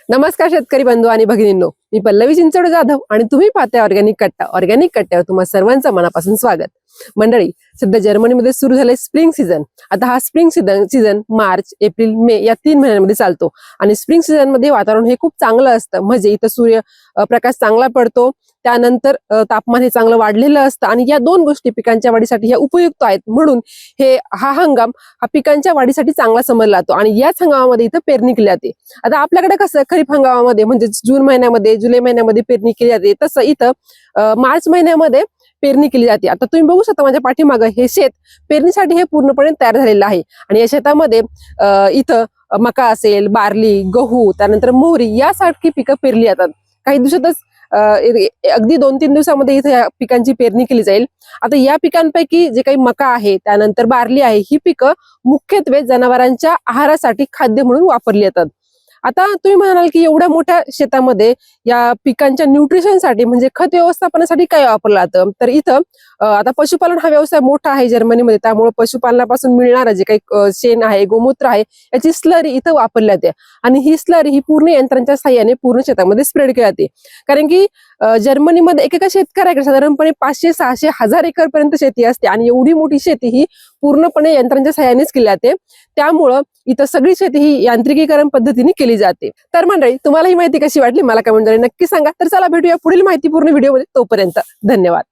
नमस्कार शेतकरी बंधू आणि भगिनींनो, मी पल्लवी चिंचोड जाधव आणि तुम्ही पाहताय ऑर्गॅनिक कट्टा. ऑर्गॅनिक कट्ट्यावर तुम्हा सर्वांचं मनापासून स्वागत. मंडळी, सध्या जर्मनीमध्ये सुरू झालंय स्प्रिंग सीझन. आता हा स्प्रिंग सीझन मार्च, एप्रिल, मे या 3 महिन्यांमध्ये चालतो आणि स्प्रिंग सीझन मध्ये वातावरण हे खूप चांगलं असतं. म्हणजे इथं सूर्य प्रकाश चांगला पडतो, त्यानंतर तापमान हे चांगलं वाढलेलं असतं आणि या दोन गोष्टी पिकांच्या वाढीसाठी ह्या उपयुक्त आहेत. म्हणून हा हंगाम हा पिकांच्या वाढीसाठी चांगला समजला जातो आणि याच हंगामामध्ये इथं पेरणी केली जाते. आता आपल्याकडे कसं खरीप हंगामामध्ये म्हणजे जून महिन्यामध्ये, जुलै महिन्यामध्ये पेरणी केली जाते, तसं इथं मार्च महिन्यामध्ये पेरणी केली जाते. आता तुम्ही बघू शकता माझ्या पाठीमागं हे शेत पेरणीसाठी हे पूर्णपणे तयार झालेलं आहे आणि या शेतामध्ये इथं मका असेल, बार्ली, गहू, त्यानंतर मोहरी यासारखी पिकं पेरली जातात. काही दिवसातच अगदी 2-3 दिवसामध्ये इथे या पिकांची पेरणी केली जाईल. आता या पिकांपैकी जे काही मका आहे, त्यानंतर बार्ली आहे, ही पिकं मुख्यत्वे जनावरांच्या आहारासाठी खाद्य म्हणून वापरली जातात. आता तुम्ही म्हणाल की एवढ्या मोठ्या शेतामध्ये या पिकांच्या न्यूट्रिशनसाठी म्हणजे खत व्यवस्थापनासाठी काय वापरलं जातं, तर इथं आता पशुपालन हा व्यवसाय मोठा आहे जर्मनीमध्ये. त्यामुळे पशुपालनापासून मिळणारं जे काही शेण आहे, गोमूत्र आहे, याची स्लरी इथं वापरली जाते आणि ही स्लरी ही पूर्ण यंत्रांच्या साह्याने पूर्ण शेतामध्ये स्प्रेड केली जाते. कारण की जर्मनीमध्ये एकेका शेतकऱ्याकडे साधारणपणे 500-600 हजार एकर पर्यंत शेती असते आणि एवढी मोठी शेती ही पूर्णपणे यंत्रांच्या साह्यानेच केली जाते. त्यामुळं इथं सगळी शेती ही यांत्रिकीकरण पद्धतीने केली जाते. तर मंडळी, तुम्हाला ही माहिती कशी वाटली मला कमेंटद्वारे नक्की सांगा. तर चला भेटूया पुढील माहितीपूर्ण व्हिडिओमध्ये. तोपर्यंत धन्यवाद.